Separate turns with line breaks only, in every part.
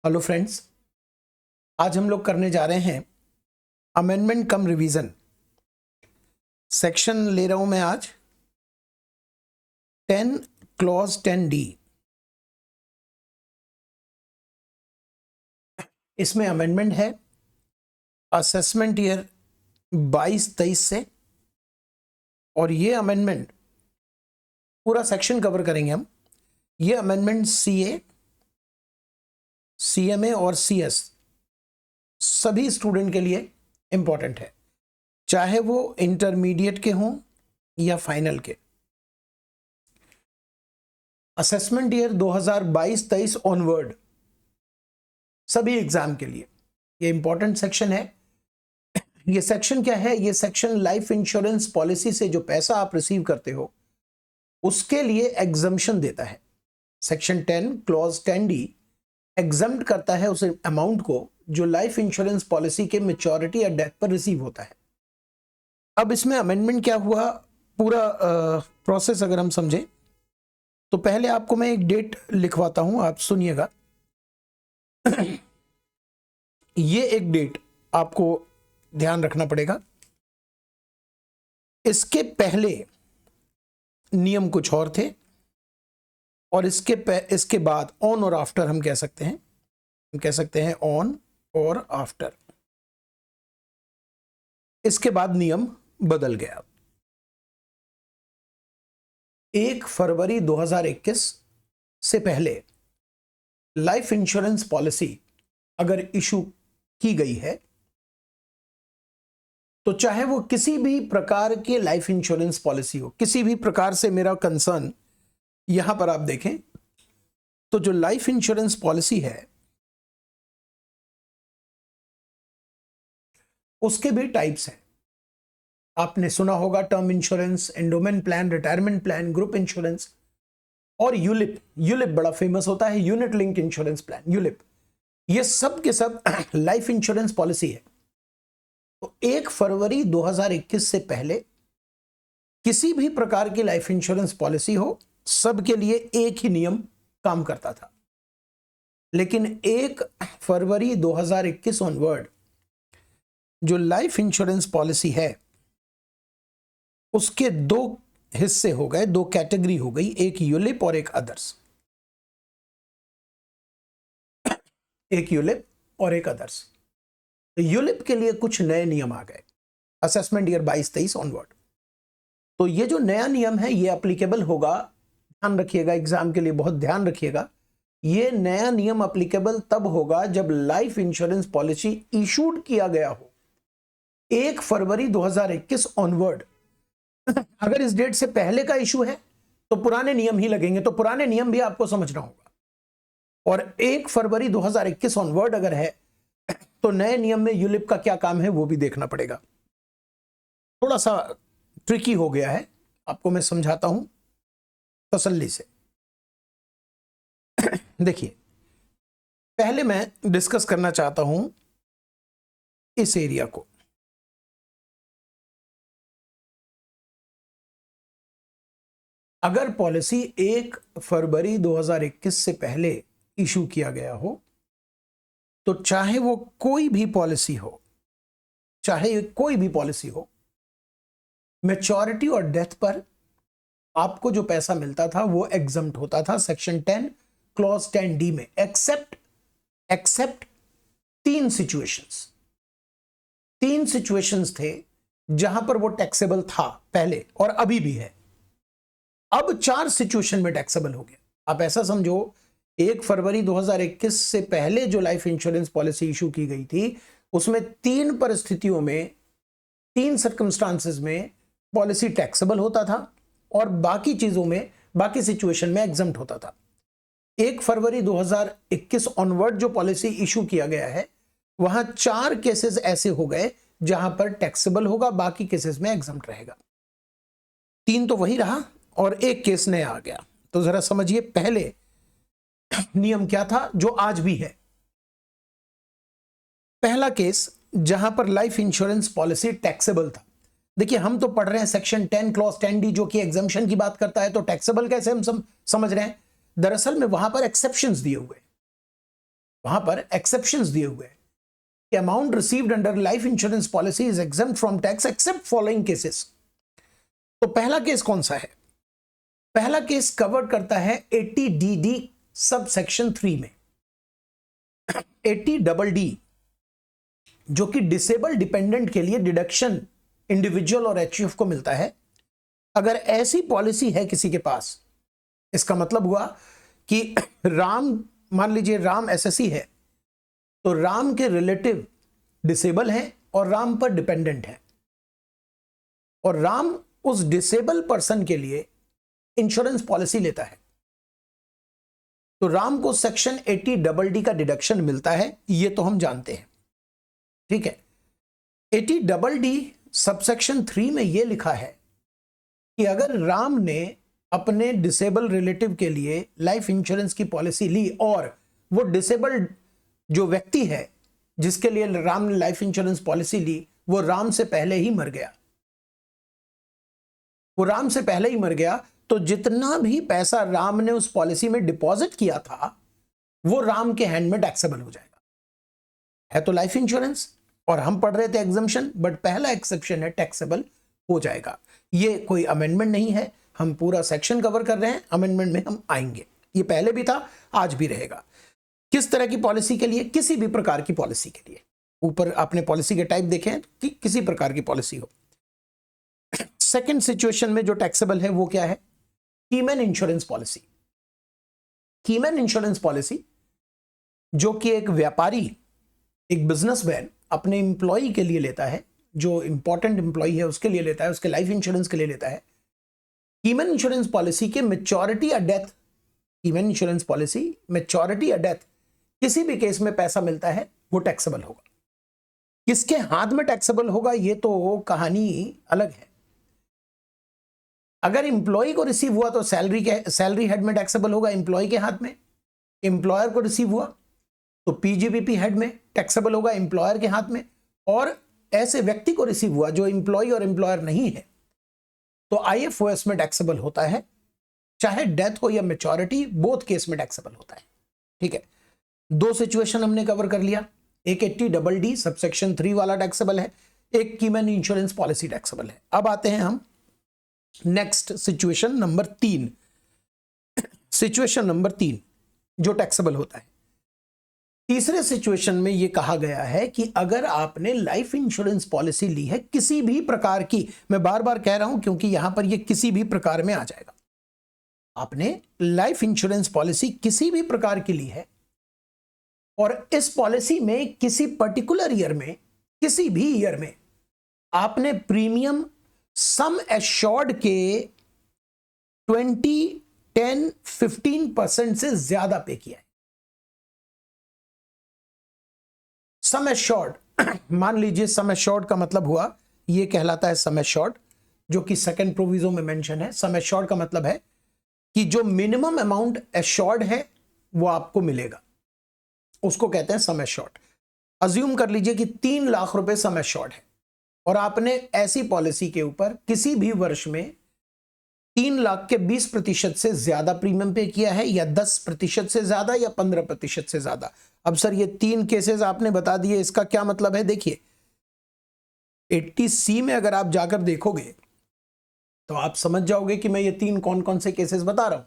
Hello friends, आज हम लोग करने जा रहे हैं अमेंडमेंट कम रिवीजन। सेक्शन ले रहा हूं मैं आज 10 क्लॉज 10D। इसमें अमेंडमेंट है असेसमेंट ईयर 22-23 से, और ये अमेंडमेंट पूरा सेक्शन कवर करेंगे हम। ये अमेंडमेंट CA, CMA और CS सभी स्टूडेंट के लिए इंपॉर्टेंट है, चाहे वो इंटरमीडिएट के हों या फाइनल के। असेसमेंट ईयर 2022-23 ऑनवर्ड सभी एग्जाम के लिए ये इंपॉर्टेंट सेक्शन है। ये सेक्शन क्या है? ये सेक्शन लाइफ इंश्योरेंस पॉलिसी से जो पैसा आप रिसीव करते हो उसके लिए एग्जम्पशन देता है। सेक्शन 10 क्लॉज 10D एग्जम्प्ट करता है उस अमाउंट को जो लाइफ इंश्योरेंस पॉलिसी के मैच्योरिटी या डेथ पर रिसीव होता है। अब इसमें अमेंडमेंट क्या हुआ, पूरा प्रोसेस अगर हम समझें तो पहले आपको मैं एक डेट लिखवाता हूं, आप सुनिएगा। ये एक डेट आपको ध्यान रखना पड़ेगा। इसके पहले नियम कुछ और थे और इसके बाद ऑन और आफ्टर हम कह सकते हैं ऑन और आफ्टर। इसके बाद नियम बदल गया। 1 फरवरी 2021 से पहले लाइफ इंश्योरेंस पॉलिसी अगर इशू की गई है तो चाहे वो किसी भी प्रकार के लाइफ इंश्योरेंस पॉलिसी हो, किसी भी प्रकार से मेरा कंसर्न यहां पर आप देखें तो जो लाइफ इंश्योरेंस पॉलिसी है उसके भी टाइप्स हैं। आपने सुना होगा term insurance, endowment plan, retirement plan, group insurance और यूलिप। यूलिप बड़ा फेमस होता है, unit link insurance plan, ULIP. ये सब के सब लाइफ इंश्योरेंस पॉलिसी है। तो 1 फरवरी 2021 से पहले किसी भी प्रकार की लाइफ इंश्योरेंस पॉलिसी हो, सबके लिए एक ही नियम काम करता था। लेकिन 1 फरवरी 2021 ऑनवर्ड जो लाइफ इंश्योरेंस पॉलिसी है उसके दो हिस्से हो गए, दो कैटेगरी हो गई, एक यूलिप और एक अदर्स। एक यूलिप और एक अदर्स। यूलिप के लिए कुछ नए नियम आ गए असेसमेंट ईयर 22-23 ऑनवर्ड। तो ये जो नया नियम है ये एप्लीकेबल होगा, ध्यान रखिएगा, एग्जाम के लिए बहुत ध्यान रखिएगा। ये नया नियम एप्लीकेबल तब होगा जब लाइफ इंश्योरेंस पॉलिसी इशूड किया गया हो 1 फरवरी 2021 ऑनवर्ड। अगर इस डेट से पहले का इशू है तो पुराने नियम ही लगेंगे, तो पुराने नियम भी आपको समझना होगा। और 1 फरवरी 2021 ऑनवर्ड अगर है तो नए नियम में यूलिप का क्या काम है वो भी देखना पड़ेगा। थोड़ा सा ट्रिकी हो गया है, आपको मैं समझाता हूं तसल्ली से। देखिए, पहले मैं डिस्कस करना चाहता हूं इस एरिया को। अगर पॉलिसी 1 फरवरी 2021 से पहले इशू किया गया हो तो चाहे वो कोई भी पॉलिसी हो, मैच्योरिटी और डेथ पर आपको जो पैसा मिलता था वो एग्जम्प्ट होता था सेक्शन 10 क्लॉज 10D में, एक्सेप्ट 3 सिचुएशंस थे जहां पर वो टैक्सेबल था पहले और अभी भी है। अब 4 सिचुएशन में टैक्सेबल हो गया। आप ऐसा समझो, 1 फरवरी 2021 से पहले जो लाइफ इंश्योरेंस पॉलिसी इशू की गई थी उसमें 3 परिस्थितियों में, 3 सर्कमस्टांसेस में पॉलिसी टैक्सेबल होता था और बाकी चीजों में, बाकी सिचुएशन में एग्जम्प्ट होता था। 1 फरवरी 2021 ऑनवर्ड जो पॉलिसी इशू किया गया है वहां 4 केसेस ऐसे हो गए जहां पर टैक्सेबल होगा, बाकी केसेस में एग्जम्प्ट रहेगा। 3 तो वही रहा और एक केस नया आ गया। तो जरा समझिए पहले नियम क्या था जो आज भी है। पहला केस जहां पर लाइफ इंश्योरेंस पॉलिसी टैक्सेबल था। देखिए, हम तो पढ़ रहे हैं सेक्शन 10 क्लॉज 10D जो कि एग्जम्पशन की बात करता है, तो टैक्सेबल कैसे हम समझ रहे हैं? दरअसल में वहां पर एक्सेप्शंस दिए हुए, वहां पर एक्सेप्शंस दिए हुए हैं कि amount received under life insurance policy is exempt from tax except following cases. तो पहला केस कौन सा है? पहला केस कवर करता है 80DD सब सेक्शन 3 में। 80DD जो कि डिसेबल डिपेंडेंट के लिए डिडक्शन इंडिविजुअल और एचयूएफ को मिलता है। अगर ऐसी पॉलिसी है किसी के पास, इसका मतलब हुआ कि राम, मान लीजिए राम एसएससी है, तो राम के रिलेटिव डिसेबल हैं और राम पर डिपेंडेंट है, और राम उस डिसेबल पर्सन के लिए इंश्योरेंस पॉलिसी लेता है, तो राम को सेक्शन 80DD का डिडक्शन मिलता है, ये तो हम जानते हैं। ठीक है, 80DD सबसेक्शन 3 में यह लिखा है कि अगर राम ने अपने डिसेबल रिलेटिव के लिए लाइफ इंश्योरेंस की पॉलिसी ली और वो डिसेबल जो व्यक्ति है जिसके लिए राम ने लाइफ इंश्योरेंस पॉलिसी ली, वो राम से पहले ही मर गया, वो राम से पहले ही मर गया, तो जितना भी पैसा राम ने उस पॉलिसी में डिपॉजिट किया था वो राम के हैंड में टैक्सेबल हो जाएगा। है तो लाइफ इंश्योरेंस, और हम पढ़ रहे थे एग्जम्पशन, बट पहला एक्सेप्शन है टैक्सेबल हो जाएगा। ये कोई अमेंडमेंट नहीं है, हम पूरा सेक्शन कवर कर रहे हैं, अमेंडमेंट में हम आएंगे। ये पहले भी था, आज भी रहेगा। किस तरह की पॉलिसी के लिए? किसी भी प्रकार की पॉलिसी के लिए। ऊपर आपने पॉलिसी के टाइप देखे हैं कि किसी प्रकार की पॉलिसी हो। सेकंड सिचुएशन में जो टैक्सेबल है वो क्या है? Keyman insurance policy. Keyman insurance policy जो कि एक व्यापारी, एक बिजनेसमैन अपने एम्प्लॉय के लिए लेता है, जो इंपॉर्टेंट एम्प्लॉय है उसके लिए लेता है, उसके लाइफ इंश्योरेंस के लिए लेता है। कीमैन इंश्योरेंस पॉलिसी के मैच्योरिटी या death, keyman insurance policy maturity या डेथ किसी भी केस में पैसा मिलता है वो टैक्सेबल होगा। किसके हाथ में टैक्सेबल होगा ये तो कहानी अलग है। अगर एम्प्लॉय को रिसीव हुआ तो सैलरी हेड में टैक्सेबल होगा, एम्प्लॉय के हाथ में। एम्प्लॉयर को रिसीव हुआ तो पीजीबीपी हेड में टैक्सेबल होगा, एम्प्लॉयर के हाथ में। और ऐसे व्यक्ति को रिसीव हुआ जो एम्प्लॉय और एम्प्लॉयर नहीं है तो आईएफओएस में टैक्सेबल होता है, चाहे डेथ हो या मैच्योरिटी, बोथ केस में टैक्सेबल होता है। ठीक है, दो सिचुएशन हमने कवर कर लिया। एक 80DD सबसेक्शन 3 वाला टैक्सेबल है, एक कीमैन इंश्योरेंस पॉलिसी टैक्सेबल है। अब आते हैं हम next situation number 3। Situation number 3 जो टैक्सेबल होता है। तीसरे सिचुएशन में यह कहा गया है कि अगर आपने लाइफ इंश्योरेंस पॉलिसी ली है किसी भी प्रकार की, मैं बार बार कह रहा हूं क्योंकि यहां पर यह किसी भी प्रकार में आ जाएगा, आपने लाइफ इंश्योरेंस पॉलिसी किसी भी प्रकार की ली है और इस पॉलिसी में किसी पर्टिकुलर ईयर में, किसी भी ईयर में आपने प्रीमियम सम एश्योर्ड के 20, 10, 15% से ज्यादा पे किया है। सम एश्योर्ड, मान लीजिए सम एश्योर्ड का मतलब हुआ, यह कहलाता है सम एश्योर्ड, जो कि सेकंड प्रोविजो में मेंशन है। सम एश्योर्ड का मतलब है कि जो मिनिमम अमाउंट एश्योर्ड है वो आपको मिलेगा, उसको कहते हैं सम एश्योर्ड। अज्यूम कर लीजिए कि 3 लाख रुपए सम एश्योर्ड है और आपने ऐसी पॉलिसी के ऊपर किसी भी वर्ष में 3 लाख के 20% से ज्यादा प्रीमियम पे किया है, या 10% से ज्यादा, या 15% से ज्यादा। अब सर ये 3 केसेस आपने बता दिए, इसका क्या मतलब है? देखिए 80C में अगर आप जाकर देखोगे तो आप समझ जाओगे कि मैं ये 3 कौन कौन से केसेस बता रहा हूं।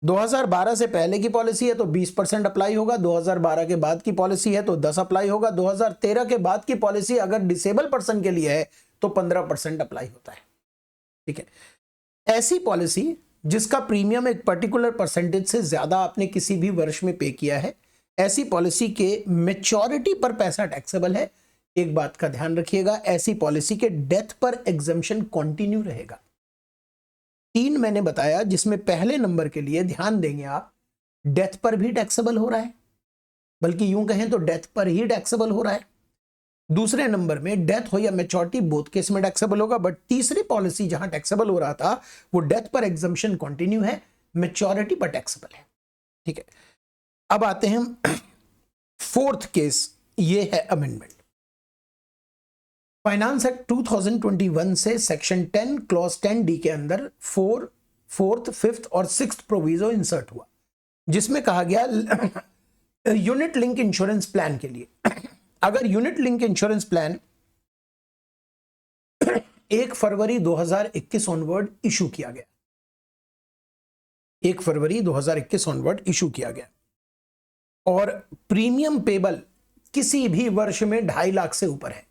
2012 से पहले की पॉलिसी है तो 20% अप्लाई होगा, 2012 के बाद की पॉलिसी है तो 10 अप्लाई होगा, 2013 के बाद की पॉलिसी अगर डिसेबल पर्सन के लिए है तो 15% अप्लाई होता है। ठीक है, ऐसी पॉलिसी जिसका प्रीमियम एक पर्टिकुलर परसेंटेज से ज्यादा आपने किसी भी वर्ष में पे किया है, ऐसी पॉलिसी के मैच्योरिटी पर पैसा टैक्सेबल है। एक बात का ध्यान रखिएगा, ऐसी पॉलिसी के डेथ पर एग्जम्पशन कंटिन्यू रहेगा। 3 मैंने बताया, जिसमें पहले नंबर के लिए ध्यान देंगे आप, डेथ पर भी टैक्सेबल हो रहा है, बल्कि यूं कहें तो डेथ पर ही टैक्सेबल हो रहा है। दूसरे नंबर में डेथ हो या मैच्योरिटी बोथ केस में टैक्सेबल होगा, बट तीसरी पॉलिसी जहां टैक्सेबल हो रहा था वो डेथ पर एग्जम्पशन कंटिन्यू है, मैच्योरिटी पर टैक्सेबल है। ठीक है, अब आते हैं फोर्थ केस, ये है अमेंडमेंट। फाइनेंस एक्ट 2021 से सेक्शन 10 क्लॉज 10D के अंदर 4th, 5th और 6th प्रोविजो इंसर्ट हुआ, जिसमें कहा गया यूनिट लिंक इंश्योरेंस प्लान के लिए अगर यूनिट लिंक इंश्योरेंस प्लान 1 फरवरी 2021 ऑनवर्ड इशू किया गया, 1 फरवरी 2021 ऑनवर्ड इशू किया गया और प्रीमियम पेबल किसी भी वर्ष में 2.5 लाख से ऊपर है,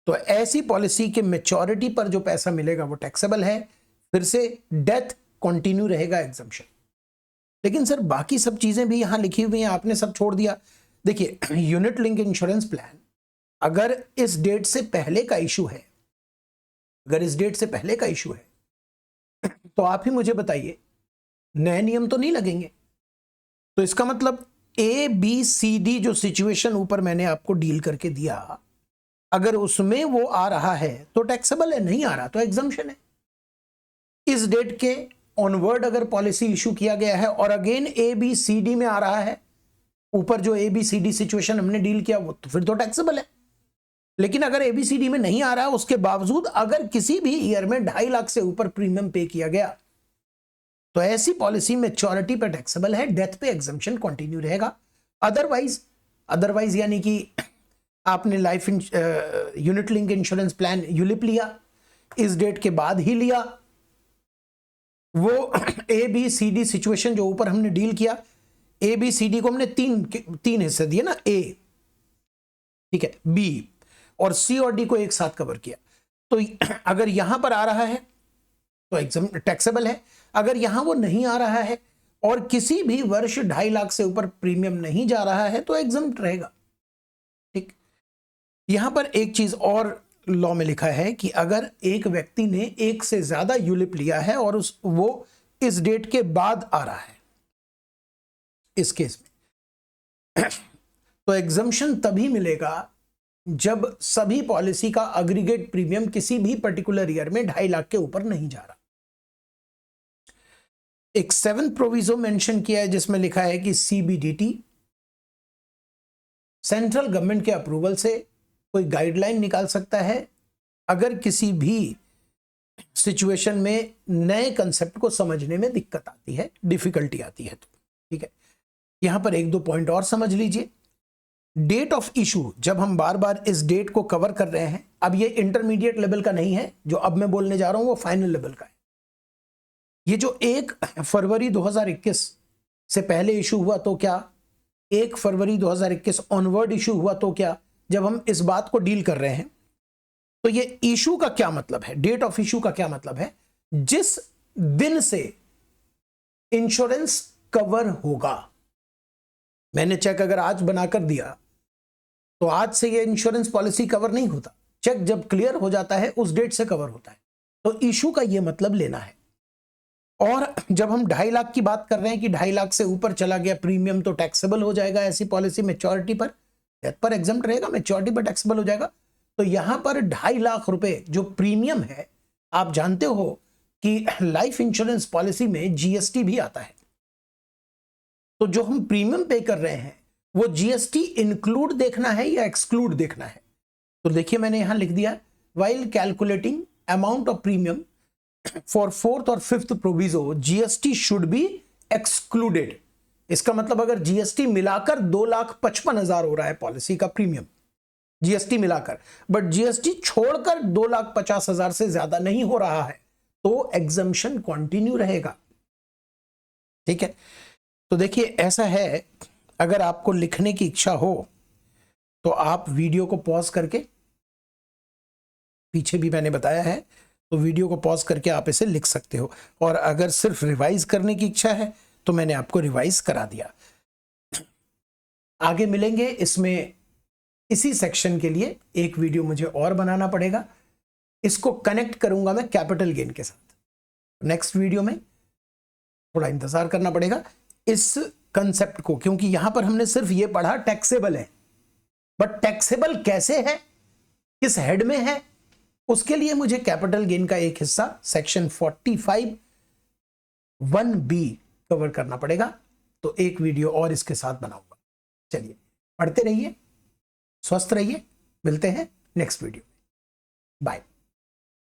तो ऐसी पॉलिसी के मैच्योरिटी पर जो पैसा मिलेगा वो टैक्सेबल है। फिर से डेथ कंटिन्यू रहेगा एग्जम्पशन। लेकिन सर बाकी सब चीजें भी यहां लिखी हुई हैं, आपने सब छोड़ दिया। देखिए यूनिट लिंक इंश्योरेंस प्लान अगर इस डेट से पहले का इशू है, अगर इस डेट से पहले का इशू है तो आप ही मुझे बताइए नए नियम तो नहीं लगेंगे। तो इसका मतलब ए बी सी डी जो सिचुएशन ऊपर मैंने आपको डील करके दिया, अगर उसमें वो आ रहा है तो टैक्सेबल है, नहीं आ रहा तो एग्जम्पशन है। इस डेट के ऑनवर्ड अगर पॉलिसी इशू किया गया है और again A B C D में आ रहा है, ऊपर जो A B C D situation हमने डील किया वो तो फिर तो टैक्सेबल है। लेकिन अगर ए बी सी डी में नहीं आ रहा है, उसके बावजूद अगर किसी भी ईयर में 2.5 लाख से ऊपर प्रीमियम पे किया गया तो ऐसी पॉलिसी मैच्योरिटी पे टैक्सेबल है, डेथ पे एग्जम्पशन कंटिन्यू रहेगा। अदरवाइज यानी कि आपने life unit link insurance plan ULIP लिया, इस डेट के बाद ही लिया, वो A B C D situation जो ऊपर हमने डील किया, ए बी सी डी को हमने तीन हिस्से दिए ना, ए ठीक है, बी और सी और डी को एक साथ कवर किया। तो अगर यहां पर आ रहा है तो एग्जाम टैक्सेबल है, अगर यहां वो नहीं आ रहा है और किसी भी वर्ष 2.5 लाख से ऊपर प्रीमियम नहीं जा रहा है तो एग्जाम रहेगा। ठीक, यहां पर एक चीज और लॉ में लिखा है कि अगर एक व्यक्ति ने एक से ज्यादा यूलिप लिया है और वो इस डेट के बाद आ रहा है, इस केस में तो एग्जम्पशन तभी मिलेगा जब सभी पॉलिसी का अग्रीगेट प्रीमियम किसी भी पर्टिकुलर ईयर में 2.5 लाख के ऊपर नहीं जा रहा। एक 7th प्रोविजो मेंशन किया है जिसमें लिखा है कि सीबीडीटी सेंट्रल गवर्नमेंट के अप्रूवल से कोई गाइडलाइन निकाल सकता है अगर किसी भी सिचुएशन में नए कंसेप्ट को समझने में दिक्कत आती है, डिफिकल्टी आती है। तो ठीक है, यहां पर 1-2 पॉइंट और समझ लीजिए। डेट ऑफ इशू, जब हम बार बार इस डेट को कवर कर रहे हैं, अब ये इंटरमीडिएट लेवल का नहीं है, जो अब मैं बोलने जा रहा हूं वो फाइनल लेवल का है। ये जो 1 फरवरी 2021 से पहले इशू हुआ तो क्या, 1 फरवरी 2021 ऑनवर्ड इशू हुआ तो क्या, जब हम इस बात को डील कर रहे हैं तो ये इशू का क्या मतलब है, डेट ऑफ इशू का क्या मतलब है, जिस दिन से इंश्योरेंस कवर होगा। मैंने चेक अगर आज बनाकर दिया तो आज से ये इंश्योरेंस पॉलिसी कवर नहीं होता, चेक जब क्लियर हो जाता है उस डेट से कवर होता है। तो इशू का ये मतलब लेना है। और जब हम 2.5 लाख की बात कर रहे हैं कि 2.5 लाख से ऊपर चला गया प्रीमियम तो टैक्सेबल हो जाएगा, ऐसी पॉलिसी मैच्योरिटी पर, डेथ पर एग्जम्प्ट रहेगा, मैच्योरिटी पर टैक्सेबल हो जाएगा। तो यहां पर 2.5 लाख रुपए जो प्रीमियम है, आप जानते हो कि लाइफ इंश्योरेंस पॉलिसी में जीएसटी भी आता है, तो जो हम प्रीमियम पे कर रहे हैं वो जीएसटी इंक्लूड देखना है या एक्सक्लूड देखना है। तो देखिए मैंने यहां लिख दिया, while calculating amount of premium for 4th और 5th proviso GST should be excluded. इसका मतलब अगर जीएसटी मिलाकर 2,55,000 हो रहा है पॉलिसी का प्रीमियम, जीएसटी मिलाकर, बट जीएसटी छोड़कर 2,50,000 से ज्यादा नहीं हो रहा है तो एग्जम्पशन कंटिन्यू रहेगा। ठीक है, तो देखिए ऐसा है, अगर आपको लिखने की इच्छा हो तो आप वीडियो को पॉज करके, पीछे भी मैंने बताया है, तो वीडियो को पॉज करके आप इसे लिख सकते हो। और अगर सिर्फ रिवाइज करने की इच्छा है तो मैंने आपको रिवाइज करा दिया। आगे मिलेंगे इसमें, इसी सेक्शन के लिए एक वीडियो मुझे और बनाना पड़ेगा, इसको कनेक्ट करूंगा मैं कैपिटल गेन के साथ। नेक्स्ट वीडियो में थोड़ा इंतजार करना पड़ेगा इस कंसेप्ट को, क्योंकि यहां पर हमने सिर्फ ये पढ़ा टैक्सेबल है, बट टैक्सेबल कैसे है, किस हेड में है, उसके लिए मुझे कैपिटल गेन का एक हिस्सा सेक्शन 45(1)(b कवर करना पड़ेगा। तो एक वीडियो और इसके साथ बनाऊंगा। चलिए पढ़ते रहिए, स्वस्थ रहिए, मिलते हैं नेक्स्ट वीडियो। बाय।